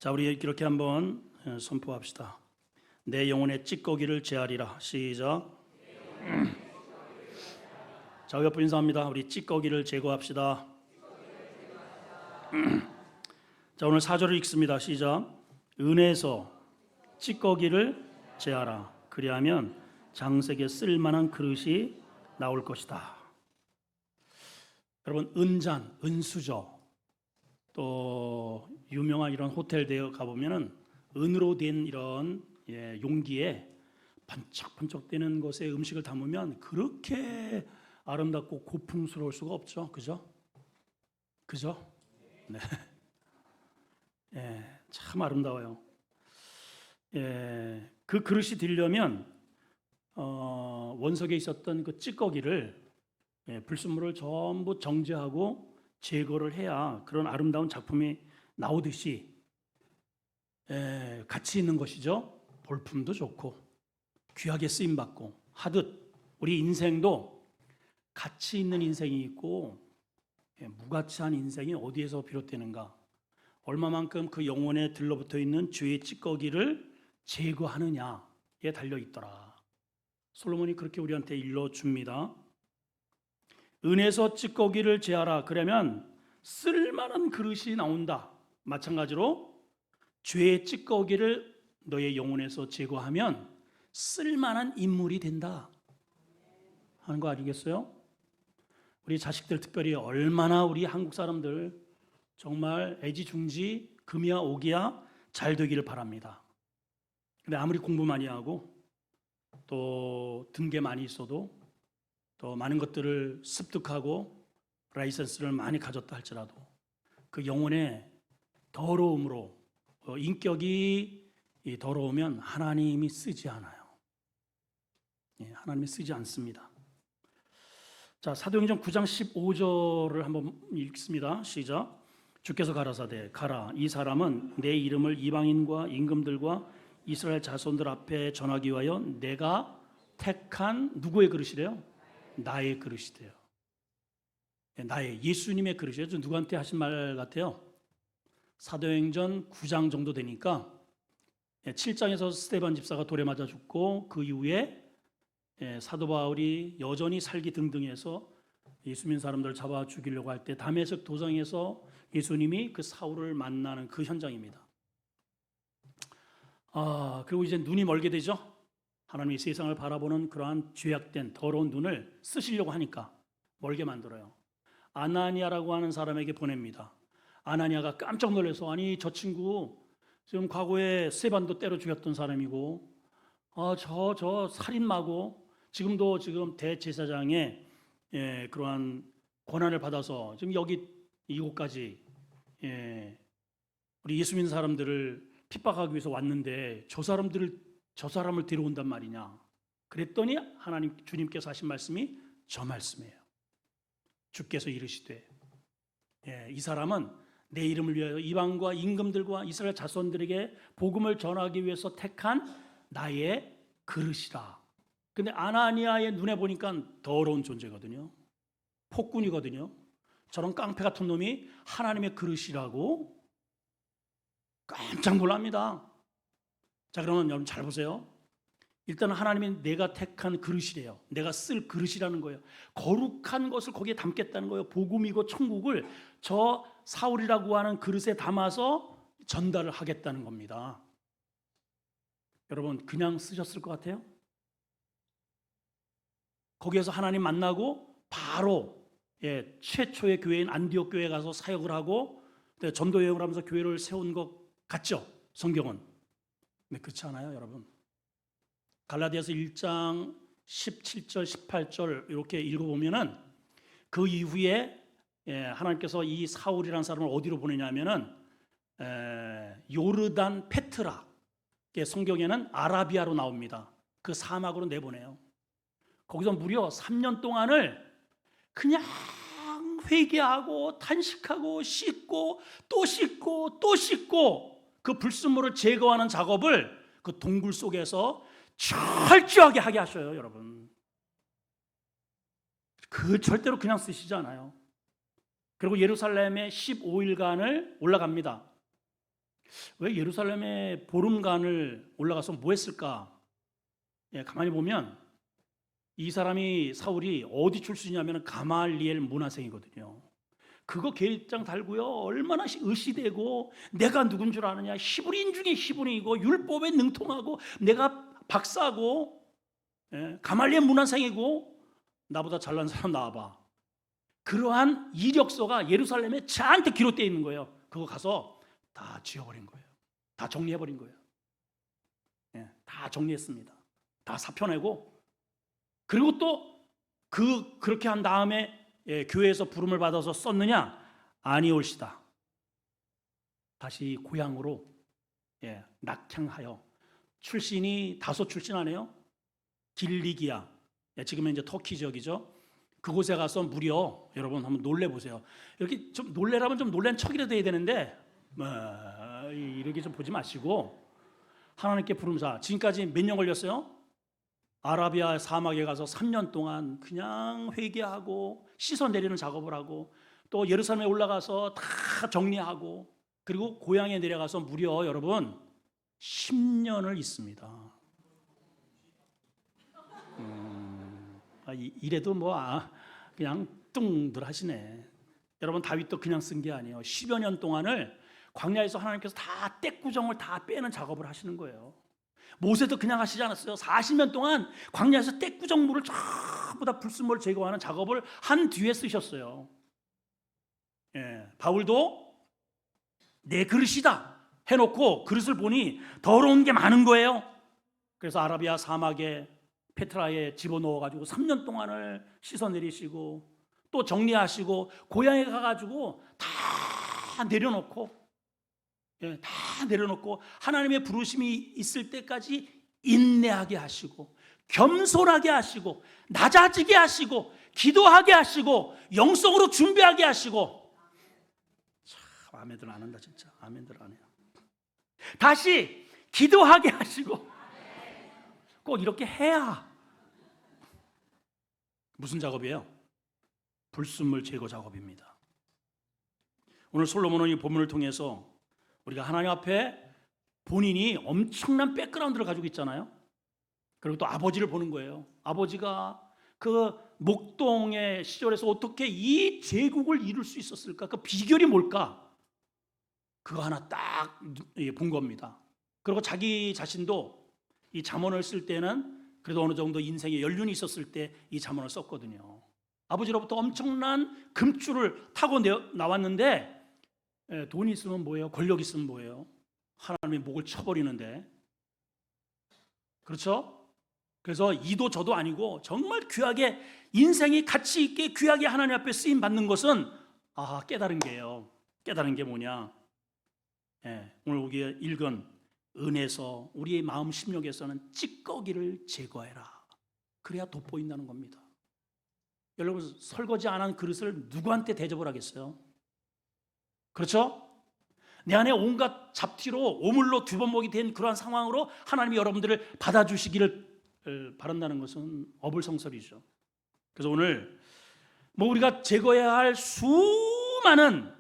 자, 우리 이렇게 한번 선포합시다. 내 영혼의 찌꺼기를 제하리라. 시작. 자, 옆분 인사합니다. 우리 찌꺼기를 제거합시다. 자, 오늘 4절을 읽습니다. 시작. 은에서 찌꺼기를 제하라. 그리하면 장색에 쓸만한 그릇이 나올 것이다. 여러분, 은잔, 은수저, 또 유명한 이런 호텔에 가보면은 은으로 된 이런 용기에 반짝반짝대는 것에 음식을 담으면 그렇게 아름답고 고풍스러울 수가 없죠. 그죠? 네. 참 아름다워요. 그 그릇이 되려면 원석에 있었던 그 찌꺼기를 불순물을 전부 정제하고 제거를 해야 그런 아름다운 작품이 나오듯이 가치 있는 것이죠. 볼품도 좋고 귀하게 쓰임받고 하듯 우리 인생도 가치 있는 인생이 있고 무가치한 인생이 어디에서 비롯되는가, 얼마만큼 그 영혼에 들러붙어 있는 죄의 찌꺼기를 제거하느냐에 달려있더라. 솔로몬이 그렇게 우리한테 일러줍니다. 은에서 찌꺼기를 제하라. 그러면 쓸만한 그릇이 나온다. 마찬가지로 죄의 찌꺼기를 너의 영혼에서 제거하면 쓸만한 인물이 된다 하는 거 아니겠어요? 우리 자식들 특별히 얼마나 우리 한국 사람들 정말 애지중지 금이야 오기야 잘 되기를 바랍니다. 근데 아무리 공부 많이 하고 또 등계 많이 있어도 또 많은 것들을 습득하고 라이선스를 많이 가졌다 할지라도 그 영혼의 더러움으로 인격이 더러우면 하나님이 쓰지 않아요. 하나님이 쓰지 않습니다. 자, 사도행전 9장 15절을 한번 읽습니다. 시작. 주께서 가라사대 가라, 이 사람은 내 이름을 이방인과 임금들과 이스라엘 자손들 앞에 전하기 위하여 내가 택한 누구의 그릇이래요? 나의 그릇이 돼요. 나의 예수님의 그릇이에요. 누구한테 하신 말 같아요? 사도행전 9장 정도 되니까 7장에서 스데반 집사가 돌에 맞아 죽고 그 이후에 사도 바울이 여전히 살기 등등해서 예수 믿는 사람들을 잡아 죽이려고 할 때 다메섹 도상에서 예수님이 그 사울을 만나는 그 현장입니다. 그리고 이제 눈이 멀게 되죠. 하나님이 세상을 바라보는 그러한 죄악된 더러운 눈을 쓰시려고 하니까 멀게 만들어요. 아나니아라고 하는 사람에게 보냅니다. 아나니아가 깜짝 놀라서 아니 저 친구 지금 과거에 스데반도 때려 죽였던 사람이고 저 살인마고 지금도 지금 대제사장의 그러한 권한을 받아서 지금 여기 이곳까지 우리 예수 믿는 사람들을 핍박하기 위해서 왔는데 저 사람을 데려온단 말이냐. 그랬더니 하나님 주님께서 하신 말씀이 저 말씀이에요. 주께서 이르시되 이 사람은 내 이름을 위하여 이방과 임금들과 이스라엘 자손들에게 복음을 전하기 위해서 택한 나의 그릇이라. 근데 아나니아의 눈에 보니까 더러운 존재거든요. 폭군이거든요. 저런 깡패 같은 놈이 하나님의 그릇이라고 깜짝 놀랍니다. 자, 그러면 여러분 잘 보세요. 일단 하나님이 내가 택한 그릇이래요. 내가 쓸 그릇이라는 거예요. 거룩한 것을 거기에 담겠다는 거예요. 복음이고 천국을 저 사울이라고 하는 그릇에 담아서 전달을 하겠다는 겁니다. 여러분 그냥 쓰셨을 것 같아요? 거기에서 하나님 만나고 바로 최초의 교회인 안디옥 교회에 가서 사역을 하고 전도 여행을 하면서 교회를 세운 것 같죠? 성경은. 근데 그렇지 않아요, 여러분. 갈라디아서 1장 17절 18절 이렇게 읽어보면은 그 이후에 하나님께서 이 사울이라는 사람을 어디로 보내냐면은 요르단 페트라, 성경에는 아라비아로 나옵니다. 그 사막으로 내보내요. 거기서 무려 3년 동안을 그냥 회개하고 탄식하고 씻고 또 씻고 또 씻고 그 불순물을 제거하는 작업을 그 동굴 속에서 철저하게 하게 하셔요, 여러분. 그 절대로 그냥 쓰시지 않아요. 그리고 예루살렘에 15일간을 올라갑니다. 왜 예루살렘에 보름간을 올라가서 뭐 했을까? 가만히 보면 이 사람이 사울이 어디 출신이냐면 가말리엘 문화생이거든요. 그거 계획장 달고요. 얼마나 의시되고 내가 누군 줄 아느냐. 히브리인 중에 히브리이고 율법에 능통하고 내가 박사고 가말리엘 문화생이고 나보다 잘난 사람 나와봐. 그러한 이력서가 예루살렘에 잔뜩 기록되어 있는 거예요. 그거 가서 다 지워버린 거예요. 다 정리해버린 거예요. 다 정리했습니다. 다 사표내고 그리고 또 그렇게 한 다음에 교회에서 부름을 받아서 썼느냐? 아니올시다. 다시 고향으로 낙향하여 출신이 다소 출신 아니에요? 길리기아, 지금은 이제 터키 지역이죠. 그곳에 가서 무려 여러분 한번 놀래보세요. 이렇게 좀 놀래라면 좀 놀란 척이라도 해야 되는데 이렇게 좀 보지 마시고 하나님께 부름사 지금까지 몇 년 걸렸어요? 아라비아 사막에 가서 3년 동안 그냥 회개하고 씻어 내리는 작업을 하고 또 예루살렘에 올라가서 다 정리하고 그리고 고향에 내려가서 무려 여러분 10년을 있습니다. 이래도 그냥 뚱들 하시네. 여러분 다윗도 그냥 쓴 게 아니에요. 10여 년 동안을 광야에서 하나님께서 다 떼꾸정을 다 빼는 작업을 하시는 거예요. 모세도 그냥 하시지 않았어요. 40년 동안 광야에서 떼꾸정물을 전부 다 불순물을 제거하는 작업을 한 뒤에 쓰셨어요. 바울도 내 그릇이다 해놓고 그릇을 보니 더러운 게 많은 거예요. 그래서 아라비아 사막에 페트라에 집어넣어가지고 3년 동안을 씻어내리시고 또 정리하시고 고향에 가가지고 다 내려놓고 하나님의 부르심이 있을 때까지 인내하게 하시고 겸손하게 하시고 낮아지게 하시고 기도하게 하시고 영성으로 준비하게 하시고 참 아멘들 안 한다 진짜. 아멘들 안 해요. 다시 기도하게 하시고 꼭 이렇게 해야. 무슨 작업이에요? 불순물 제거 작업입니다. 오늘 솔로몬은 이 본문을 통해서 우리가 하나님 앞에 본인이 엄청난 백그라운드를 가지고 있잖아요. 그리고 또 아버지를 보는 거예요. 아버지가 그 목동의 시절에서 어떻게 이 제국을 이룰 수 있었을까? 그 비결이 뭘까? 그거 하나 딱 본 겁니다. 그리고 자기 자신도 이 잠언을 쓸 때는 그래도 어느 정도 인생에 연륜이 있었을 때 이 잠언을 썼거든요. 아버지로부터 엄청난 금줄을 타고 나왔는데 돈이 있으면 뭐예요? 권력 있으면 뭐예요? 하나님의 목을 쳐버리는데. 그렇죠? 그래서 이도 저도 아니고 정말 귀하게 인생이 가치 있게 귀하게 하나님 앞에 쓰임 받는 것은 깨달은 게요. 깨달은 게 뭐냐? 오늘 우리가 읽은 은에서 우리의 마음 심령에서는 찌꺼기를 제거해라. 그래야 돋보인다는 겁니다. 여러분 설거지 안 한 그릇을 누구한테 대접을 하겠어요? 그렇죠? 내 안에 온갖 잡티로 오물로 뒤범벅이 된 그러한 상황으로 하나님이 여러분들을 받아주시기를 바란다는 것은 어불성설이죠. 그래서 오늘 우리가 제거해야 할 수많은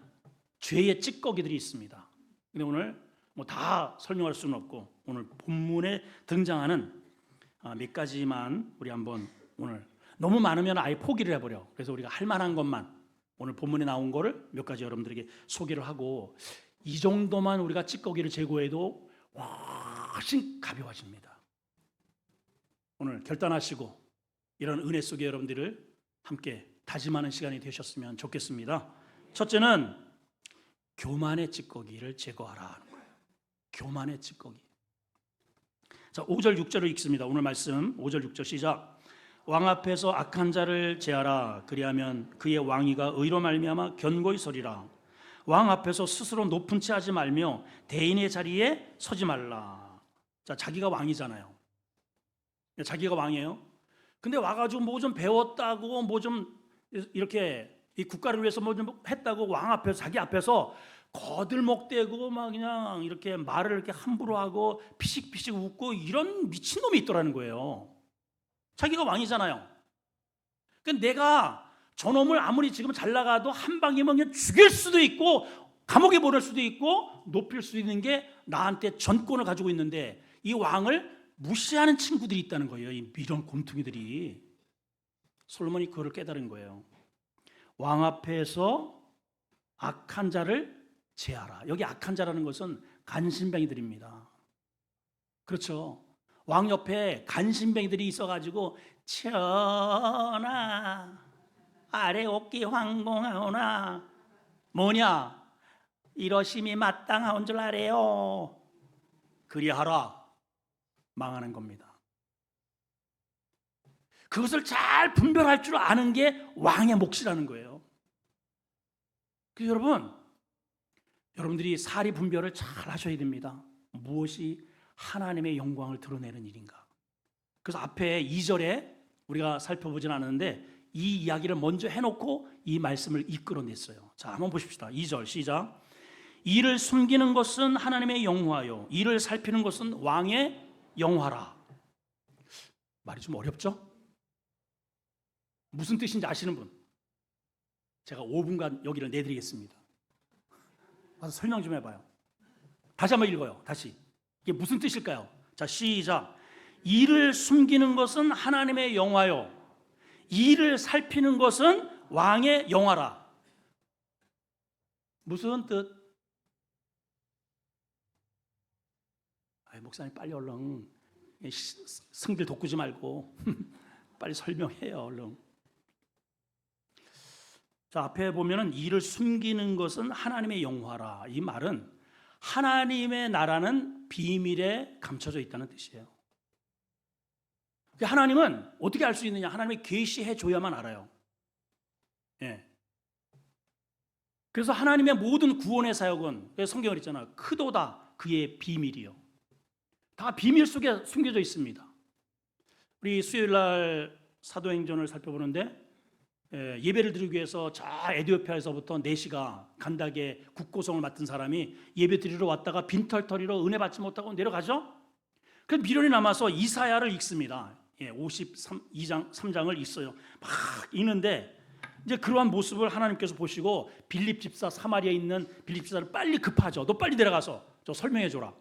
죄의 찌꺼기들이 있습니다. 근데 오늘 다 설명할 수는 없고 오늘 본문에 등장하는 몇 가지만 우리 한번 오늘 너무 많으면 아예 포기를 해버려. 그래서 우리가 할 만한 것만 오늘 본문에 나온 거를 몇 가지 여러분들에게 소개를 하고 이 정도만 우리가 찌꺼기를 제거해도 훨씬 가벼워집니다. 오늘 결단하시고 이런 은혜 속에 여러분들을 함께 다짐하는 시간이 되셨으면 좋겠습니다. 첫째는 교만의 찌꺼기를 제거하라 하는 거예요. 교만의 찌꺼기. 자, 5절 6절을 읽습니다. 오늘 말씀 5절 6절 시작. 왕 앞에서 악한 자를 제하라. 그리하면 그의 왕위가 의로 말미암아 견고히 서리라. 왕 앞에서 스스로 높은 채 하지 말며 대인의 자리에 서지 말라. 자, 자기가 왕이잖아요. 자기가 왕이에요. 근데 와가지고 뭐 좀 배웠다고 뭐 좀 이렇게 이 국가를 위해서 뭐 좀 했다고 왕 앞에서 자기 앞에서 거들먹대고 막 그냥 이렇게 말을 이렇게 함부로 하고 피식피식 웃고 이런 미친놈이 있더라는 거예요. 자기가 왕이잖아요. 그러니까 내가 저놈을 아무리 지금 잘 나가도 한 방이면 그냥 죽일 수도 있고 감옥에 보낼 수도 있고 높일 수 있는 게 나한테 전권을 가지고 있는데 이 왕을 무시하는 친구들이 있다는 거예요. 이 미련 곰퉁이들이. 솔로몬이 그걸 깨달은 거예요. 왕 앞에서 악한 자를 제하라. 여기 악한 자라는 것은 간신뱅이들입니다. 그렇죠. 왕 옆에 간신뱅이들이 있어가지고 전하 아래 없기 황공하오나 뭐냐 이러심이 마땅하온 줄 아래요. 그리하라. 망하는 겁니다. 그것을 잘 분별할 줄 아는 게 왕의 몫이라는 거예요. 그래서 여러분들이 사리 분별을 잘 하셔야 됩니다. 무엇이 하나님의 영광을 드러내는 일인가. 그래서 앞에 2절에 우리가 살펴보진 않았는데 이 이야기를 먼저 해놓고 이 말씀을 이끌어냈어요. 자, 한번 보십시다. 2절 시작. 이를 숨기는 것은 하나님의 영화요 이를 살피는 것은 왕의 영화라. 말이 좀 어렵죠? 무슨 뜻인지 아시는 분? 제가 5분간 여기를 내드리겠습니다. 와서 설명 좀 해봐요. 다시 한번 읽어요. 다시. 이게 무슨 뜻일까요? 자, 시작. 이를 숨기는 것은 하나님의 영화요 이를 살피는 것은 왕의 영화라. 무슨 뜻? 목사님 빨리 얼른 승질 돋구지 말고 빨리 설명해요. 얼른. 자, 앞에 보면은 이를 숨기는 것은 하나님의 영화라. 이 말은 하나님의 나라는 비밀에 감춰져 있다는 뜻이에요. 하나님은 어떻게 알 수 있느냐? 하나님이 계시해 줘야만 알아요. 예. 그래서 하나님의 모든 구원의 사역은 성경을 있잖아. 크도다 그의 비밀이요. 다 비밀 속에 숨겨져 있습니다. 우리 수요일 날 사도행전을 살펴보는데 예배를 드리기 위해서 저 에티오피아에서부터 4시가 간닥에 국고성을 맡은 사람이 예배 드리러 왔다가 빈털터리로 은혜 받지 못하고 내려가죠. 그 미련이 남아서 이사야를 읽습니다. 52장 3장을 읽어요. 막 읽는데 이제 그러한 모습을 하나님께서 보시고 빌립 집사 사마리아에 있는 빌립 집사를 빨리 급하죠. 너 빨리 내려가서 저 설명해 줘라.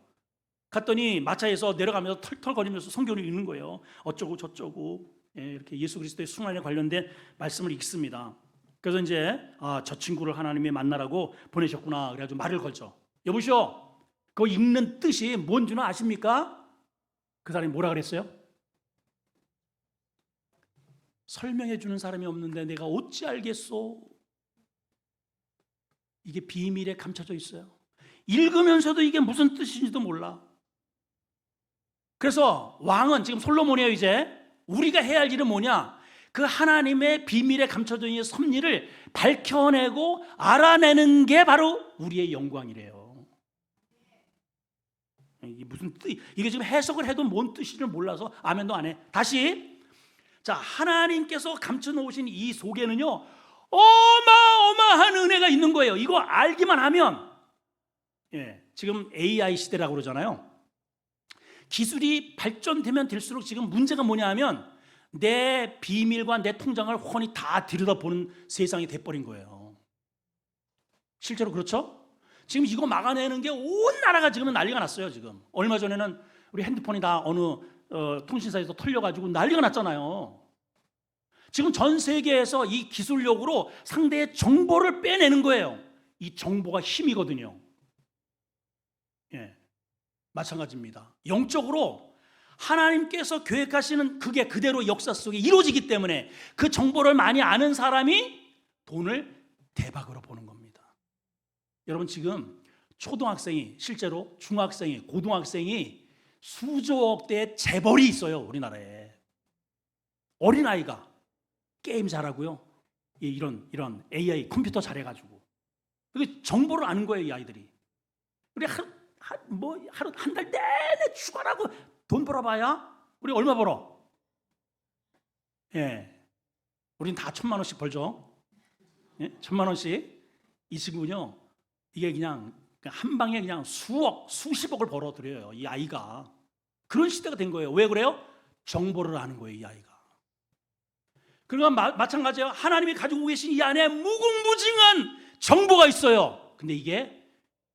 갔더니 마차에서 내려가면서 털털거리면서 성경을 읽는 거예요. 어쩌고 저쩌고 이렇게 예수 그리스도의 순환에 관련된 말씀을 읽습니다. 그래서 이제 저 친구를 하나님이 만나라고 보내셨구나. 그래가지고 말을 걸죠. 여보시오, 그거 읽는 뜻이 뭔 줄 아십니까? 그 사람이 뭐라 그랬어요? 설명해 주는 사람이 없는데 내가 어찌 알겠소? 이게 비밀에 감춰져 있어요. 읽으면서도 이게 무슨 뜻인지도 몰라. 그래서 왕은 지금 솔로몬이에요. 이제 우리가 해야 할 일은 뭐냐? 그 하나님의 비밀에 감춰져 있는 섭리를 밝혀내고 알아내는 게 바로 우리의 영광이래요. 이게 무슨 뜻? 이게 지금 해석을 해도 뭔 뜻인지 몰라서 아멘도 안 해. 다시. 자, 하나님께서 감춰놓으신 이 속에는요 어마어마한 은혜가 있는 거예요. 이거 알기만 하면 지금 AI 시대라고 그러잖아요. 기술이 발전되면 될수록 지금 문제가 뭐냐 하면 내 비밀과 내 통장을 훤히 다 들여다보는 세상이 돼버린 거예요. 실제로 그렇죠? 지금 이거 막아내는 게 온 나라가 지금 난리가 났어요. 지금 얼마 전에는 우리 핸드폰이 다 어느 통신사에서 털려가지고 난리가 났잖아요. 지금 전 세계에서 이 기술력으로 상대의 정보를 빼내는 거예요. 이 정보가 힘이거든요. 마찬가지입니다. 영적으로 하나님께서 계획하시는 그게 그대로 역사 속에 이루어지기 때문에 그 정보를 많이 아는 사람이 돈을 대박으로 버는 겁니다. 여러분 지금 초등학생이 실제로 중학생이 고등학생이 수조억대의 재벌이 있어요. 우리나라에. 어린아이가 게임 잘하고요. 이런 AI 컴퓨터 잘해가지고 정보를 아는 거예요. 이 아이들이. 우리 하루 한 달 내내 죽어라고 돈 벌어봐야 우리 얼마 벌어? 우린 다 1,000만 원씩 벌죠. 1,000만 원씩. 이 친구는요, 이게 그냥 한 방에 그냥 수십억을 벌어들여요. 이 아이가. 그런 시대가 된 거예요. 왜 그래요? 정보를 아는 거예요. 이 아이가. 그러니까 마찬가지예요. 하나님이 가지고 계신 이 안에 무궁무진한 정보가 있어요. 근데 이게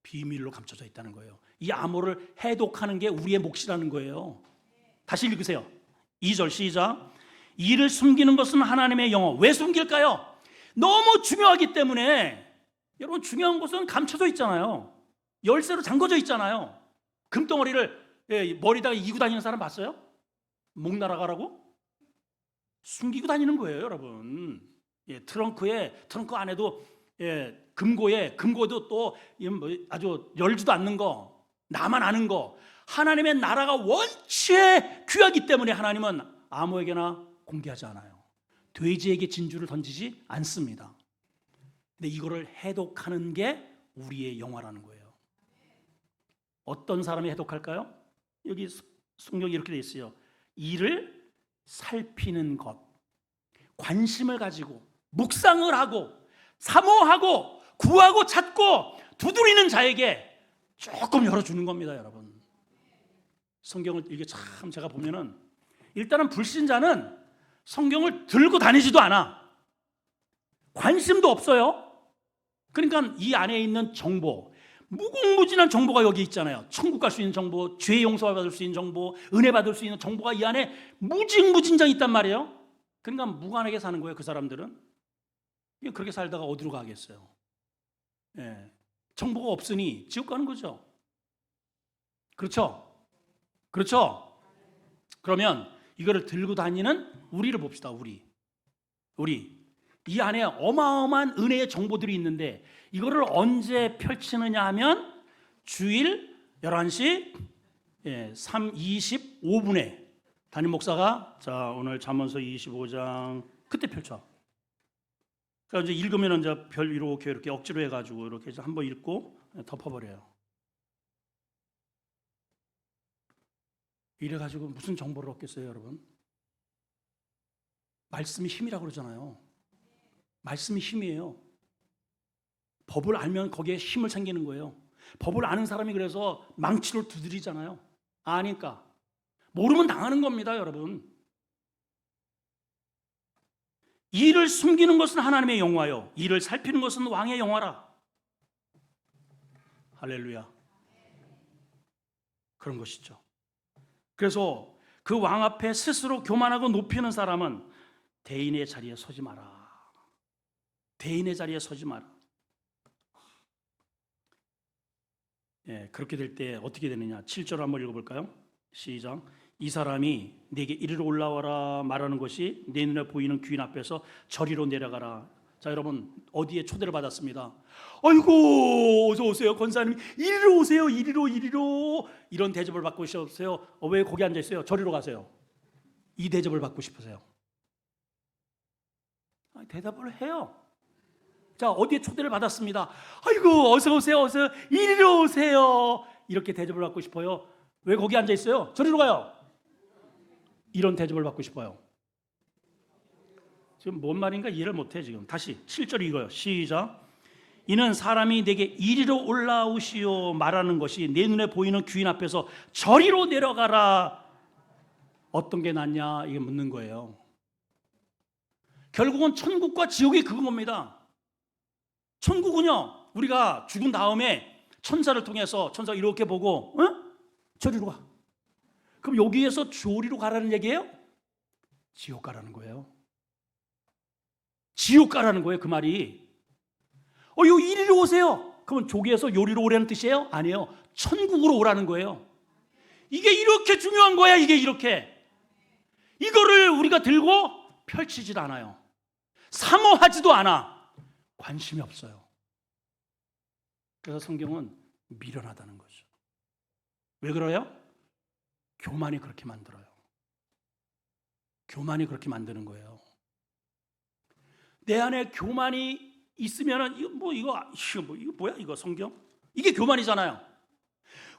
비밀로 감춰져 있다는 거예요. 이 암호를 해독하는 게 우리의 몫이라는 거예요. 다시 읽으세요. 2절 시작. 이를 숨기는 것은 하나님의 영어. 왜 숨길까요? 너무 중요하기 때문에. 여러분, 중요한 것은 감춰져 있잖아요. 열쇠로 잠궈져 있잖아요. 금덩어리를 머리다가 이고 다니는 사람 봤어요? 목 날아가라고? 숨기고 다니는 거예요, 여러분. 트렁크 안에도 금고도 또 아주 열지도 않는 거, 나만 아는 거. 하나님의 나라가 원체 귀하기 때문에 하나님은 아무에게나 공개하지 않아요. 돼지에게 진주를 던지지 않습니다. 근데 이거를 해독하는 게 우리의 영화라는 거예요. 어떤 사람이 해독할까요? 여기 성경이 이렇게 돼 있어요. 이를 살피는 것, 관심을 가지고 묵상을 하고 사모하고 구하고 찾고 두드리는 자에게 조금 열어주는 겁니다, 여러분. 성경을 이게 참 제가 보면은 일단은 불신자는 성경을 들고 다니지도 않아. 관심도 없어요. 그러니까 이 안에 있는 정보, 무궁무진한 정보가 여기 있잖아요. 천국 갈 수 있는 정보, 죄 용서받을 수 있는 정보, 은혜 받을 수 있는 정보가 이 안에 무궁무진장 있단 말이에요. 그러니까 무관하게 사는 거예요, 그 사람들은. 그렇게 살다가 어디로 가겠어요? 정보가 없으니 지옥 가는 거죠. 그렇죠? 그렇죠? 그러면 이거를 들고 다니는 우리를 봅시다. 우리 이 안에 어마어마한 은혜의 정보들이 있는데 이거를 언제 펼치느냐 하면 주일 11시 25분에 담임 목사가 자 오늘 잠언서 25장 그때 펼쳐. 그러니까 이제 읽으면 이제 별 이렇게 억지로 해가지고 이렇게 한번 읽고 덮어버려요. 이래가지고 무슨 정보를 얻겠어요, 여러분? 말씀이 힘이라고 그러잖아요. 말씀이 힘이에요. 법을 알면 거기에 힘을 챙기는 거예요. 법을 아는 사람이 그래서 망치로 두드리잖아요. 아니까. 모르면 당하는 겁니다, 여러분. 이를 숨기는 것은 하나님의 영화요, 이를 살피는 것은 왕의 영화라. 할렐루야. 그런 것이죠. 그래서 그 왕 앞에 스스로 교만하고 높이는 사람은 대인의 자리에 서지 마라. 대인의 자리에 서지 마라. 그렇게 될 때 어떻게 되느냐? 7절 한번 읽어볼까요? 시작. 이 사람이 내게 이리로 올라와라 말하는 것이 내 눈에 보이는 귀인 앞에서 저리로 내려가라. 자, 여러분 어디에 초대를 받았습니다. 아이고 어서 오세요 권사님, 이리로 오세요. 이리로 이런 대접을 받고 싶으세요? 왜 거기 앉아 있어요? 저리로 가세요. 이 대접을 받고 싶으세요? 대답을 해요. 자, 어디에 초대를 받았습니다. 아이고 어서 오세요. 이리로 오세요. 이렇게 대접을 받고 싶어요? 왜 거기 앉아 있어요? 저리로 가요. 이런 대접을 받고 싶어요. 지금 뭔 말인가 이해를 못해. 지금 다시 7절 읽어요. 시작. 이는 사람이 내게 이리로 올라오시오 말하는 것이 내 눈에 보이는 귀인 앞에서 저리로 내려가라. 어떤 게 낫냐 이게 묻는 거예요. 결국은 천국과 지옥이 그겁니다. 천국은요, 우리가 죽은 다음에 천사를 통해서 천사가 이렇게 보고 저리로 가. 그럼 여기에서 조리로 가라는 얘기예요? 지옥 가라는 거예요. 지옥 가라는 거예요, 그 말이. 요 이리로 오세요. 그러면 조기에서 요리로 오라는 뜻이에요? 아니에요. 천국으로 오라는 거예요. 이게 이렇게 중요한 거야. 이게 이렇게. 이거를 우리가 들고 펼치질 않아요. 사모하지도 않아. 관심이 없어요. 그래서 성경은 미련하다는 거죠. 왜 그래요? 교만이 그렇게 만들어요. 교만이 그렇게 만드는 거예요. 내 안에 교만이 있으면은 이거 뭐야 이거 성경? 이게 교만이잖아요.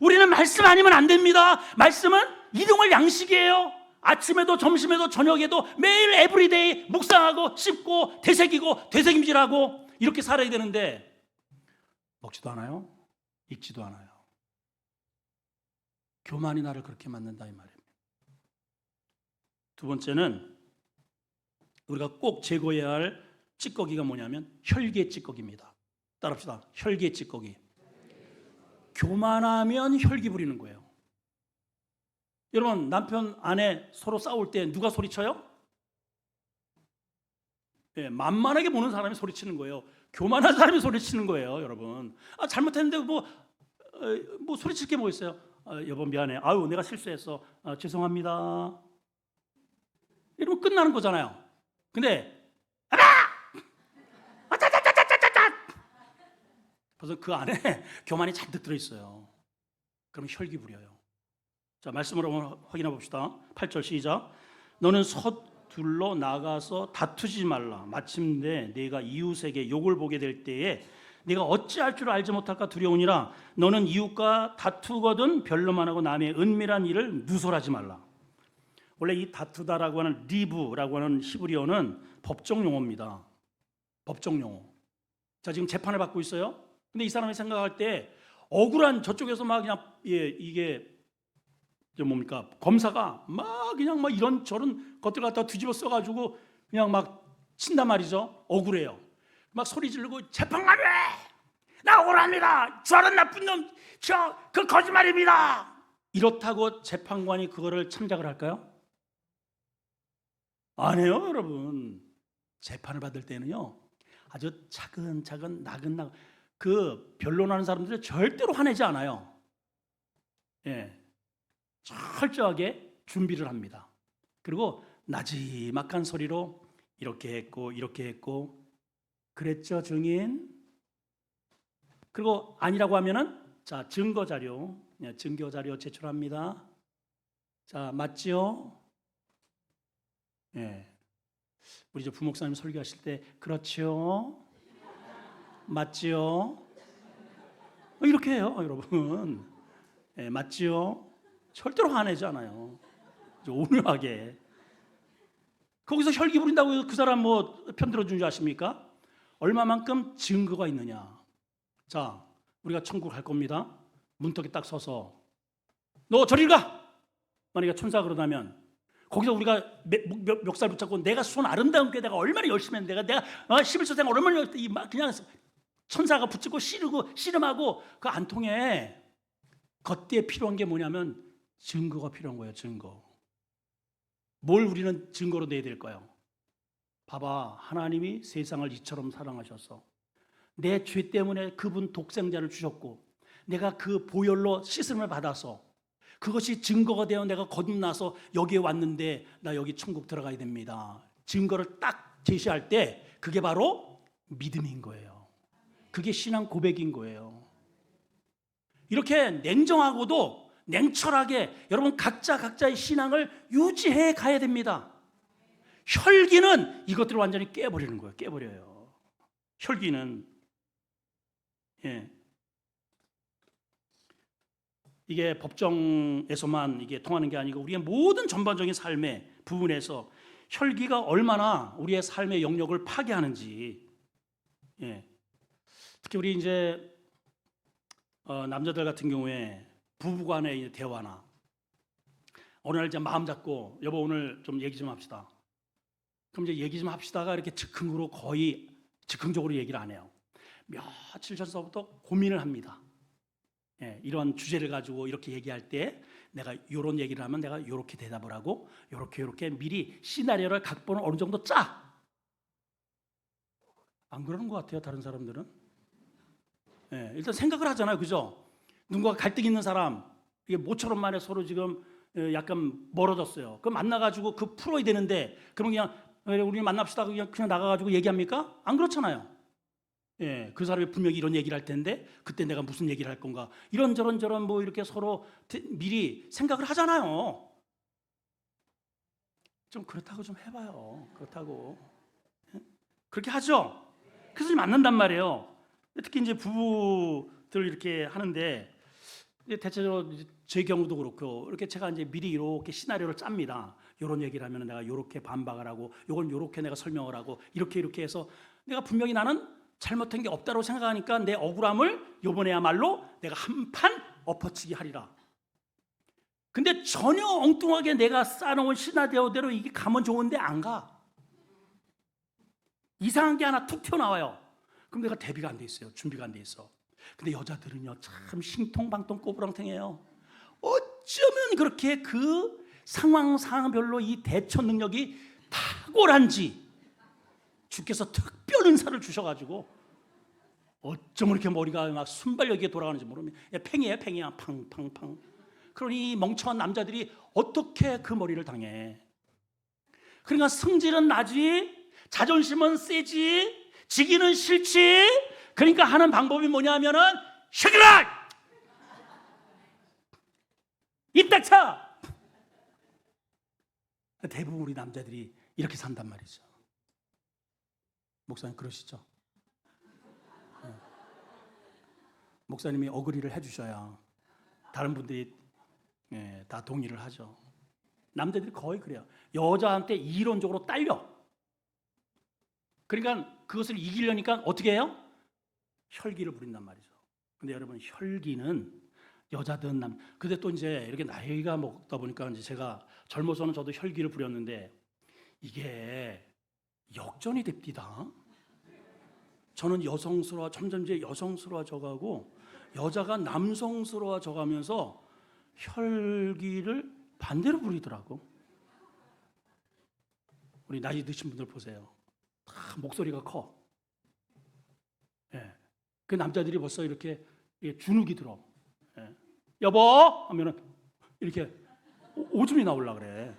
우리는 말씀 아니면 안 됩니다. 말씀은 일용할 양식이에요. 아침에도 점심에도 저녁에도 매일 에브리데이 묵상하고 씹고 되새기고 되새김질하고 이렇게 살아야 되는데 먹지도 않아요. 읽지도 않아요. 교만이 나를 그렇게 만든다 이 말입니다. 두 번째는 우리가 꼭 제거해야 할 찌꺼기가 뭐냐면 혈기의 찌꺼기입니다. 따라합시다. 혈기의 찌꺼기. 교만하면 혈기 부리는 거예요. 여러분, 남편 아내 서로 싸울 때 누가 소리쳐요? 만만하게 보는 사람이 소리치는 거예요. 교만한 사람이 소리치는 거예요, 여러분. 잘못했는데 뭐 소리칠 게 뭐 있어요? 여보 미안해. 아유 내가 실수했어. 죄송합니다. 이러면 끝나는 거잖아요. 근데 그래서 그 안에 교만이 잔뜩 들어있어요. 그럼 혈기 부려요. 자, 말씀으로 한번 확인해 봅시다. 8절 시작. 너는 서둘러 나가서 다투지 말라. 마침내 네가 이웃에게 욕을 보게 될 때에 네가 어찌할 줄 알지 못할까 두려우니라. 너는 이웃과 다투거든 별로만 하고 남의 은밀한 일을 누설하지 말라. 원래 이 다투다라고 하는 리브라고 하는 히브리어는 법정 용어입니다. 법정 용어. 자, 지금 재판을 받고 있어요. 근데 이 사람이 생각할 때 억울한 저쪽에서 막 그냥 이게 뭡니까? 검사가 막 그냥 막 이런 저런 것들 갖다 뒤집어 써가지고 그냥 막 친단 말이죠. 억울해요. 막 소리 지르고 재판관이 나 억울합니다. 저런 나쁜 놈, 그 거짓말입니다. 이렇다고 재판관이 그거를 참작을 할까요? 안 해요, 여러분. 재판을 받을 때는요 아주 차근차근 나긋나긋 그 변론하는 사람들은 절대로 화내지 않아요. 철저하게 준비를 합니다. 그리고 나지막한 소리로 이렇게 했고 이렇게 했고 그랬죠 증인. 그리고 아니라고 하면은 자 증거 자료 제출합니다. 자 맞지요? 우리 저 부목사님 설교하실 때 그렇지요? 맞지요? 이렇게 해요, 여러분. 맞지요? 절대로 화내지 않아요. 온유하게. 거기서 혈기 부린다고 그 사람 뭐 편들어 준 줄 아십니까? 얼마만큼 증거가 있느냐. 자, 우리가 천국 갈 겁니다. 문턱에 딱 서서 너 저리 가. 만약에 천사 그러다면 거기서 우리가 멱살 붙잡고 내가 손 아름다운 게 내가 얼마나 열심히 했는데 내가 11조 생활 얼마나 막 그냥 천사가 붙잡고 씨름하고 그 안 통해. 그때 필요한 게 뭐냐면 증거가 필요한 거예요. 증거. 뭘 우리는 증거로 내야 될까요? 봐봐, 하나님이 세상을 이처럼 사랑하셔서 내 죄 때문에 그분 독생자를 주셨고 내가 그 보혈로 씻음을 받아서 그것이 증거가 되어 내가 거듭나서 여기에 왔는데 나 여기 천국 들어가야 됩니다. 증거를 딱 제시할 때 그게 바로 믿음인 거예요. 그게 신앙 고백인 거예요. 이렇게 냉정하고도 냉철하게 여러분 각자의 신앙을 유지해 가야 됩니다. 혈기는 이것들을 완전히 깨버리는 거예요. 깨버려요. 혈기는 이게 법정에서만 이게 통하는 게 아니고 우리의 모든 전반적인 삶의 부분에서 혈기가 얼마나 우리의 삶의 영역을 파괴하는지. 특히 우리 이제 남자들 같은 경우에 부부간의 대화나 어느 날 이제 마음 잡고 여보 오늘 좀 얘기 좀 합시다. 그럼 이제 얘기 좀 합시다가 이렇게 즉흥으로 거의 즉흥적으로 얘기를 안 해요. 며칠 전서부터 고민을 합니다. 이런 주제를 가지고 이렇게 얘기할 때 내가 이런 얘기를 하면 내가 이렇게 대답을 하고 이렇게 미리 시나리오를 각본을 어느 정도 짜. 안 그러는 것 같아요, 다른 사람들은. 일단 생각을 하잖아요, 그죠? 누군가 갈등 있는 사람, 이게 모처럼 만에 서로 지금 약간 멀어졌어요. 그럼 만나가지고 그 풀어야 되는데, 그럼 그냥 우리 만납시다 그냥 나가가지고 얘기합니까? 안 그렇잖아요. 그 사람이 분명히 이런 얘기를 할 텐데 그때 내가 무슨 얘기를 할 건가? 이런저런 뭐 이렇게 서로 미리 생각을 하잖아요. 좀 그렇다고 좀 해봐요. 그렇다고 그렇게 하죠. 그래서 만난단 말이에요. 특히 이제 부부들 이렇게 하는데 대체적으로 제 경우도 그렇고 이렇게 제가 이제 미리 이렇게 시나리오를 짭니다. 이런 얘기를 하면 내가 이렇게 반박을 하고 이건 이렇게 내가 설명을 하고 이렇게 해서 내가 분명히 나는 잘못한 게 없다고 생각하니까 내 억울함을 이번에야말로 내가 한판 엎어치기 하리라. 근데 전혀 엉뚱하게 내가 쌓아놓은 시나리오대로 이게 가면 좋은데 안 가. 이상한 게 하나 툭 튀어나와요. 그럼 내가 대비가 안 돼 있어요. 준비가 안 돼 있어. 근데 여자들은요 참 신통방통 꼬부랑탱해요. 어쩌면 그렇게 그 상황별로 이 대처 능력이 탁월한지 주께서 특별 은사를 주셔가지고 어쩜 이렇게 머리가 막 순발력이 돌아가는지 모르면 팽이야 팡팡팡. 그러니 이 멍청한 남자들이 어떻게 그 머리를 당해. 그러니까 성질은 나지, 자존심은 세지, 지기는 싫지. 그러니까 하는 방법이 뭐냐면은 시끄라! 입 닥쳐! 대부분 우리 남자들이 이렇게 산단 말이죠. 목사님 그러시죠? 네. 목사님이 어그리를 해주셔야 다른 분들이 다 동의를 하죠. 남자들이 거의 그래요. 여자한테 이론적으로 딸려. 그러니까 그것을 이기려니까 어떻게 해요? 혈기를 부린단 말이죠. 근데 여러분 혈기는 여자든 근데 또 이제 이렇게 나이가 먹다 보니까 이제 제가 젊어서는 저도 혈기를 부렸는데 이게 역전이 됩니다. 저는 점점 이제 여성스러워져가고 여자가 남성스러워져가면서 혈기를 반대로 부리더라고. 우리 나이 드신 분들 보세요. 다 목소리가 커. 예. 그 남자들이 벌써 이렇게 주눅이 들어. 예. 여보 하면은 이렇게 오줌이 나올라 그래.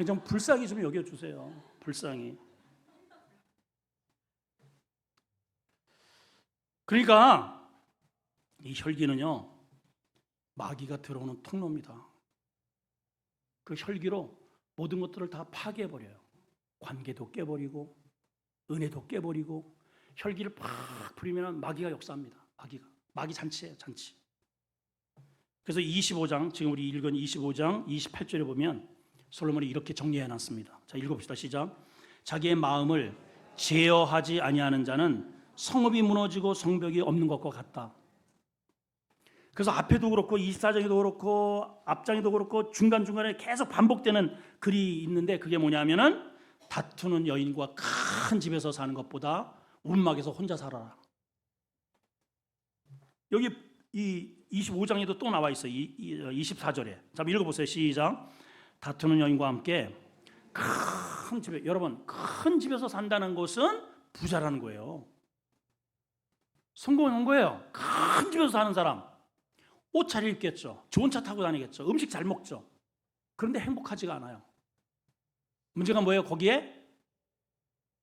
좀 불쌍히 좀 여겨주세요. 불쌍히. 그러니까 이 혈기는요 마귀가 들어오는 통로입니다. 그 혈기로 모든 것들을 다 파괴해버려요. 관계도 깨버리고 은혜도 깨버리고 혈기를 팍 부리면 마귀가 역사합니다. 마귀 잔치예요. 잔치. 그래서 25장 지금 우리 읽은 25장 28절에 보면 솔로몬이 이렇게 정리해놨습니다. 자 읽어봅시다. 시작. 자기의 마음을 제어하지 아니하는 자는 성읍이 무너지고 성벽이 없는 것과 같다. 그래서 앞에도 그렇고 24장에도 그렇고 앞장에도 그렇고 중간중간에 계속 반복되는 글이 있는데 그게 뭐냐면은 다투는 여인과 큰 집에서 사는 것보다 움막에서 혼자 살아라. 여기 이 25장에도 또 나와 있어요. 24절에. 자, 읽어보세요. 시작. 다투는 여인과 함께 큰 집에, 여러분 큰 집에서 산다는 것은 부자라는 거예요. 성공한 거예요. 큰 집에서 사는 사람. 옷 잘 입겠죠. 좋은 차 타고 다니겠죠. 음식 잘 먹죠. 그런데 행복하지가 않아요. 문제가 뭐예요? 거기에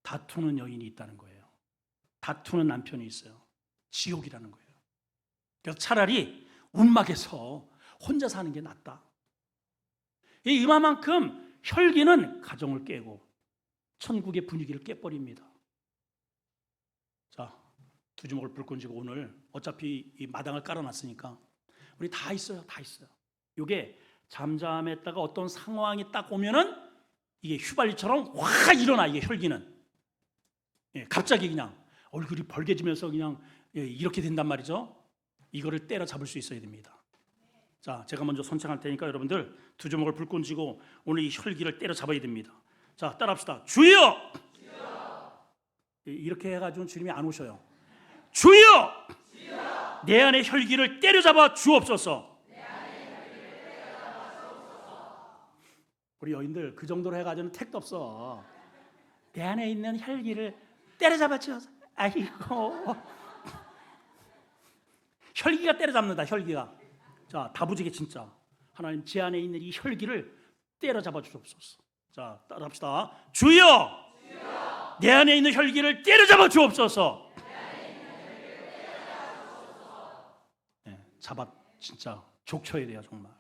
다투는 여인이 있다는 거예요. 다투는 남편이 있어요. 지옥이라는 거예요. 그래서 차라리 움막에서 혼자 사는 게 낫다. 이만큼 혈기는 가정을 깨고 천국의 분위기를 깨버립니다. 자, 두 주먹을 불끈 쥐고 오늘 어차피 이 마당을 깔아놨으니까 우리 다 있어요. 다 있어요. 이게 잠잠했다가 어떤 상황이 딱 오면은 이게 휘발유처럼 확 일어나. 이게 혈기는 갑자기 그냥 얼굴이 벌개지면서 그냥 이렇게 된단 말이죠. 이거를 때려잡을 수 있어야 됩니다. 자, 제가 먼저 선창할 테니까 여러분들 두 주먹을 불끈 쥐고 오늘 이 혈기를 때려잡아야 됩니다. 자, 따라합시다. 주여! 이렇게 해가지고 주님이 안 오셔요. 주여! 내 안의 혈기를 때려잡아 주옵소서. 우리 여인들 그 정도로 해가지고는 택도 없어. 내 안에 있는 혈기를 때려잡아 주옵소서. 아이고, 혈기가 때려잡는다. 혈기가. 자, 다부지게 진짜 하나님 제 안에 있는 이 혈기를 때려잡아 주옵소서. 자, 따라합시다. 주여! 내 안에 있는 혈기를 때려잡아 주옵소서. 잡아 진짜 족쳐야 돼요. 정말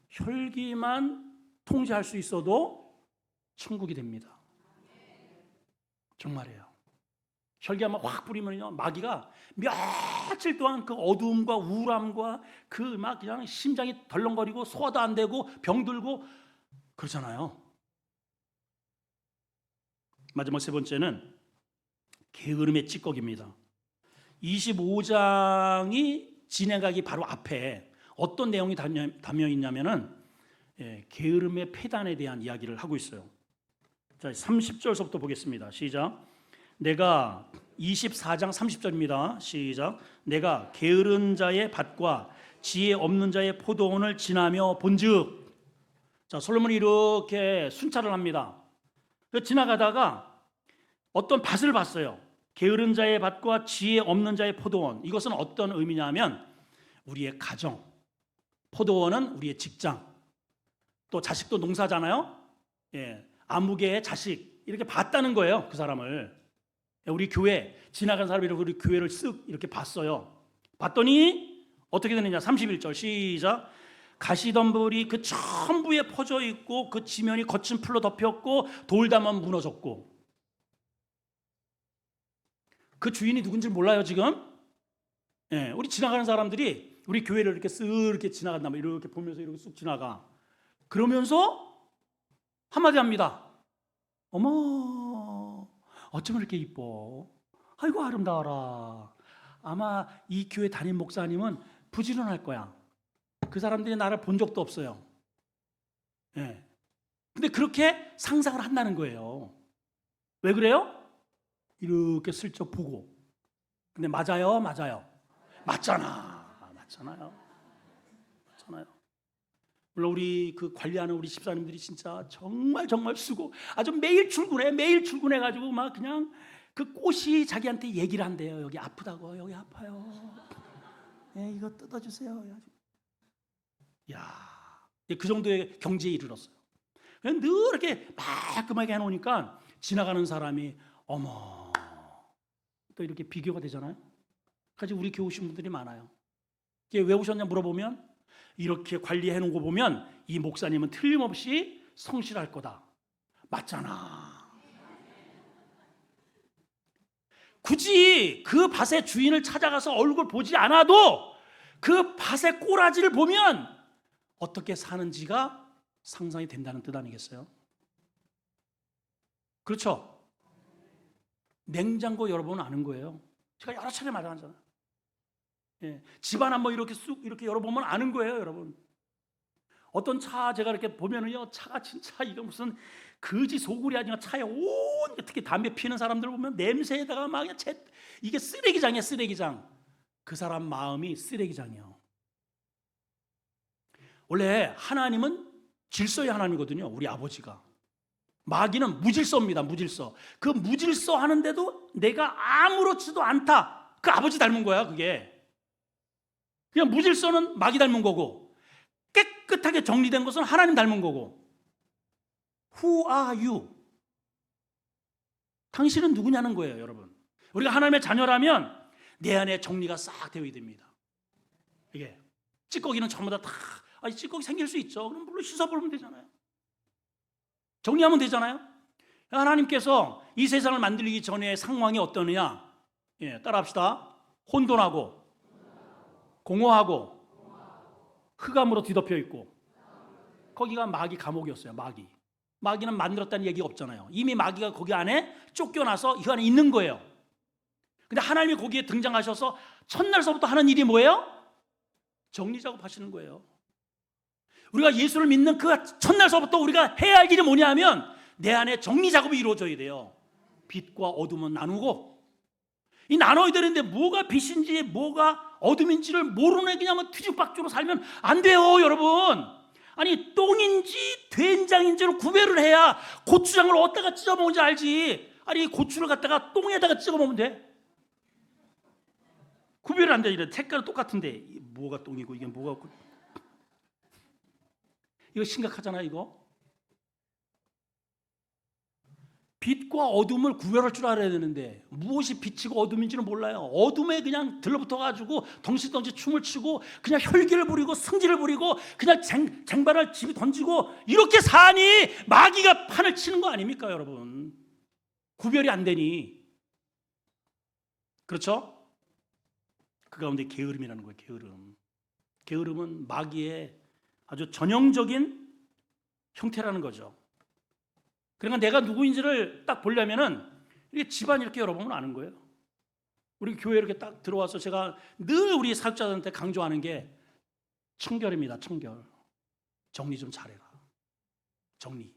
혈기만 통제할 수 있어도 천국이 됩니다. 정말이에요. 혈기 한번 확 뿌리면요 마귀가 며칠 동안 그 어두움과 우울함과 그 막 그냥 심장이 덜렁거리고 소화도 안 되고 병들고 그러잖아요. 마지막 세 번째는 게으름의 찌꺼기입니다. 25장이 진행하기 바로 앞에 어떤 내용이 담겨 있냐면은 게으름의 폐단에 대한 이야기를 하고 있어요. 자, 30절서부터 보겠습니다. 시작. 내가 24장 30절입니다. 시작. 내가 게으른 자의 밭과 지혜 없는 자의 포도원을 지나며 본즉. 자, 솔로몬이 이렇게 순찰을 합니다. 지나가다가 어떤 밭을 봤어요. 게으른 자의 밭과 지혜 없는 자의 포도원. 이것은 어떤 의미냐면 우리의 가정, 포도원은 우리의 직장, 또 자식도 농사잖아요. 예, 아무개의 자식 이렇게 봤다는 거예요. 그 사람을. 우리 교회 지나간 사람이 우리 교회를 쓱 이렇게 봤어요. 봤더니 어떻게 되느냐. 31절 시작. 가시덤불이 그 전부에 퍼져 있고 그 지면이 거친 풀로 덮였고 돌담은 무너졌고. 그 주인이 누군지 몰라요 지금. 예, 우리 지나가는 사람들이 우리 교회를 이렇게 쓱 이렇게 지나간다면 이렇게 보면서 이렇게 쑥 지나가. 그러면서 한마디 합니다. 어머, 어쩜 이렇게 이뻐? 아이고 아름다워라. 아마 이 교회 담임 목사님은 부지런할 거야. 그 사람들이 나를 본 적도 없어요. 예. 근데 그렇게 상상을 한다는 거예요. 왜 그래요? 이렇게 슬쩍 보고. 근데 맞아요, 맞아요. 맞잖아요. 맞잖아요. 물론 우리 그 관리하는 우리 집사님들이 진짜 정말 수고. 아주 매일 출근해가지고 막 그냥 그 꽃이 자기한테 얘기를 한대요. 여기 아프다고, 여기 아파요. 예, 이거 뜯어주세요. 야, 그 정도의 경지에 이르렀어요. 늘 이렇게 말끔하게 해놓으니까 지나가는 사람이 어머, 또 이렇게 비교가 되잖아요. 그래서 우리 교회 오신 분들이 많아요. 왜 오셨냐 물어보면 이렇게 관리해 놓은 거 보면 이 목사님은 틀림없이 성실할 거다. 맞잖아. 굳이 그 밭의 주인을 찾아가서 얼굴 보지 않아도 그 밭의 꼬라지를 보면 어떻게 사는지가 상상이 된다는 뜻 아니겠어요? 그렇죠? 냉장고 열어보면 아는 거예요. 제가 여러 차례 말하잖아요. 예, 집안 한번 이렇게 쑥 이렇게 열어보면 아는 거예요, 여러분. 어떤 차 제가 이렇게 보면은요, 차가 진짜 이거 무슨 거지 소굴이 아니라 차에 온 특히 담배 피우는 사람들 보면 냄새에다가 막 이게 쓰레기장이야, 쓰레기장. 그 사람 마음이 쓰레기장이요. 원래 하나님은 질서의 하나님이거든요. 우리 아버지가. 마귀는 무질서입니다. 무질서. 그 무질서 하는데도 내가 아무렇지도 않다. 그 아버지 닮은 거야, 그게. 그냥 무질서는 마귀 닮은 거고 깨끗하게 정리된 것은 하나님 닮은 거고. Who are you? 당신은 누구냐는 거예요, 여러분. 우리가 하나님의 자녀라면 내 안에 정리가 싹 되어야 됩니다. 이게 찌꺼기는 전부 다 찌꺼기 생길 수 있죠. 그럼 물론 씻어버리면 되잖아요. 정리하면 되잖아요. 하나님께서 이 세상을 만들기 전에 상황이 어떠느냐? 예, 따라합시다. 혼돈하고 공허하고 흑암으로 뒤덮여 있고. 거기가 마귀 감옥이었어요. 마귀는 만들었다는 얘기가 없잖아요. 이미 마귀가 거기 안에 쫓겨나서 이 안에 있는 거예요. 근데 하나님이 거기에 등장하셔서 첫날서부터 하는 일이 뭐예요? 정리 작업하시는 거예요. 우리가 예수를 믿는 그 첫날서부터 우리가 해야 할 일이 뭐냐 하면 내 안에 정리 작업이 이루어져야 돼요. 빛과 어둠은 나누고. 이 나눠야 되는데 뭐가 빛인지 뭐가 어둠인지를 모르는 그냥 뭐 뒤죽박죽으로 살면 안 돼요, 여러분. 아니 똥인지 된장인지를 구별을 해야 고추장을 어디다가 찍어 먹는지 알지. 아니 고추를 갖다가 똥에다가 찍어 먹으면 돼. 구별이 안 돼. 이래 색깔은 똑같은데 뭐가 똥이고 이게 뭐가. 이거 심각하잖아요, 이거. 빛과 어둠을 구별할 줄 알아야 되는데 무엇이 빛이고 어둠인지는 몰라요. 어둠에 그냥 들러붙어가지고 덩실덩실 춤을 추고 그냥 혈기를 부리고 승질을 부리고 그냥 쟁반을 집에 던지고 이렇게 사니 마귀가 판을 치는 거 아닙니까, 여러분? 구별이 안 되니. 그렇죠? 그 가운데 게으름이라는 거예요. 게으름은 마귀의 아주 전형적인 형태라는 거죠. 그러니까 내가 누구인지를 딱 보려면은 이렇게 집안 이렇게 열어보면 아는 거예요. 우리 교회 이렇게 딱 들어와서 제가 늘 우리 사역자들한테 강조하는 게 청결입니다. 청결. 정리 좀 잘해라. 정리.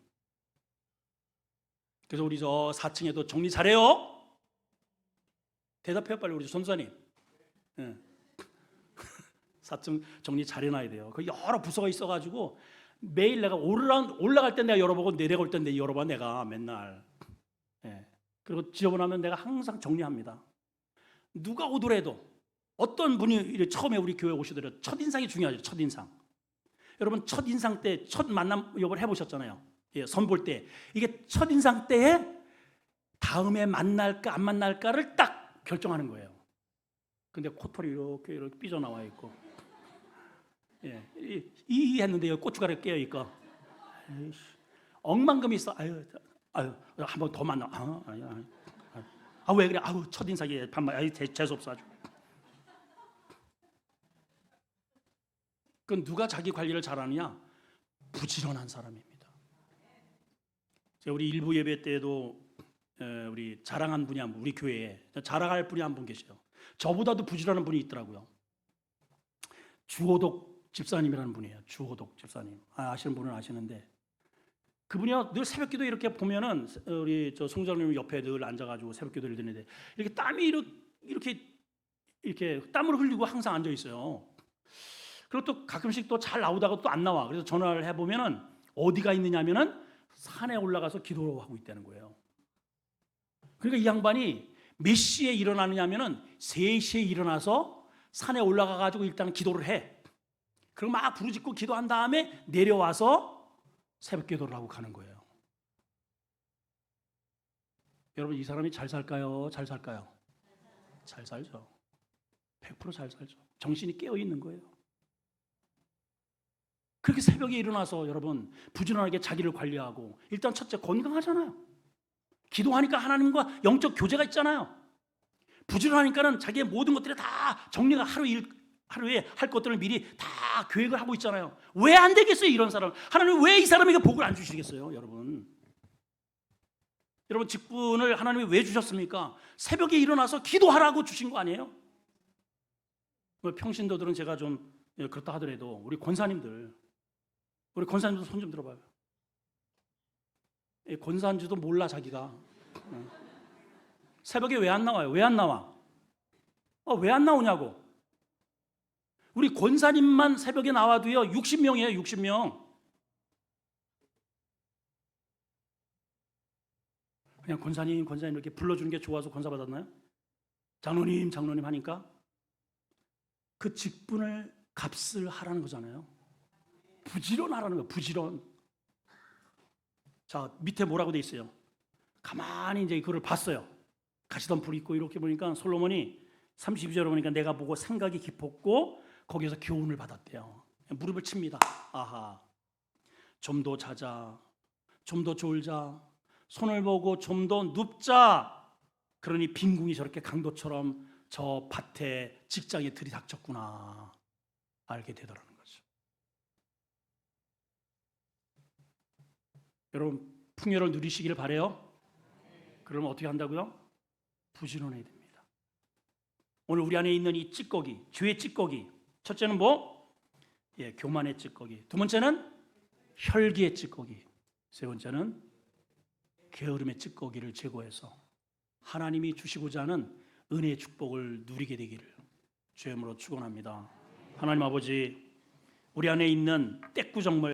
그래서 우리 저 4층에도 정리 잘해요. 대답해요 빨리 우리 전사님. 예. 사증 정리 잘 해놔야 돼요. 그 여러 부서가 있어가지고 매일 내가 올라갈 때 내가 열어보고 내려올 때 내가 열어봐 내가 맨날. 예. 그리고 지저분하면 내가 항상 정리합니다. 누가 오더라도 어떤 분이 처음에 우리 교회 오시더라도 첫인상이 중요하죠. 첫인상. 여러분 첫인상 때 첫 만남 이걸 해보셨잖아요. 예, 선볼 때 이게 첫인상 때에 다음에 만날까 안 만날까를 딱 결정하는 거예요. 근데 코털이 이렇게 삐져나와 있고, 예, 이 했는데 여기 고춧가루 깨어 있고, 엉망금이 있어. 아유, 한 번 더 만나. 왜 그래? 아우 첫인상이 반말. 재수 없어 아주. 그건 누가 자기 관리를 잘하느냐? 부지런한 사람입니다. 우리 일부 예배 때도 우리 자랑한 분이 우리 교회에 자랑할 분이 한 분 계세요. 저보다도 부지런한 분이 있더라고요. 주호독 집사님이라는 분이에요. 주호독 집사님. 아시는 분은 아시는데 그분이요 늘 새벽기도 이렇게 보면은 우리 저 송장님 옆에 늘 앉아가지고 새벽기도를 드리는데 이렇게 땀이 이렇게 땀을 흘리고 항상 앉아 있어요. 그리고 또 가끔씩 또 잘 나오다가 또 안 나와. 그래서 전화를 해보면은 어디가 있느냐면은 산에 올라가서 기도를 하고 있다는 거예요. 그러니까 이 양반이 몇 시에 일어나느냐면은 3시에 일어나서 산에 올라가 가지고 일단 기도를 해. 그리고 막 부르짖고 기도한 다음에 내려와서 새벽 기도를 하고 가는 거예요. 여러분 이 사람이 잘 살까요? 잘 살까요? 잘 살죠. 100% 잘 살죠. 정신이 깨어 있는 거예요. 그렇게 새벽에 일어나서 여러분 부지런하게 자기를 관리하고 일단 첫째 건강하잖아요. 기도하니까 하나님과 영적 교제가 있잖아요. 부지런하니까는 자기의 모든 것들이 다 정리가 하루에 할 것들을 미리 다 계획을 하고 있잖아요. 왜 안 되겠어요 이런 사람? 하나님 왜 이 사람에게 복을 안 주시겠어요 여러분? 여러분 직분을 하나님이 왜 주셨습니까? 새벽에 일어나서 기도하라고 주신 거 아니에요? 평신도들은 제가 좀 그렇다 하더라도 우리 권사님들 손 좀 들어봐요. 권사인지도 몰라 자기가. 새벽에 왜 안 나와요? 왜 안 나와? 왜 안 나오냐고. 우리 권사님만 새벽에 나와도요 60명이에요 60명. 그냥 권사님 이렇게 불러주는 게 좋아서 권사 받았나요? 장로님 하니까 그 직분을 값을 하라는 거잖아요. 부지런하라는 거예요. 부지런. 자 밑에 뭐라고 돼 있어요? 가만히 이제 그걸 봤어요. 가시던 불이 있고 이렇게 보니까 솔로몬이 32절에 보니까 내가 보고 생각이 깊었고 거기에서 교훈을 받았대요. 무릎을 칩니다. 아하, 좀 더 자자, 좀 더 졸자, 손을 보고 좀 더 눕자. 그러니 빈궁이 저렇게 강도처럼 저 밭에 직장에 들이닥쳤구나 알게 되더라는 거죠. 여러분 풍요를 누리시기를 바래요. 그러면 어떻게 한다고요? 부지런해야 됩니다. 오늘 우리 안에 있는 이 찌꺼기, 죄의 찌꺼기. 첫째는 뭐? 교만의 찌꺼기. 두 번째는 혈기의 찌꺼기. 세 번째는 게으름의 찌꺼기를 제거해서 하나님이 주시고자 하는 은혜의 축복을 누리게 되기를 주의 이름으로 축원합니다. 하나님 아버지, 우리 안에 있는 떼꾸정물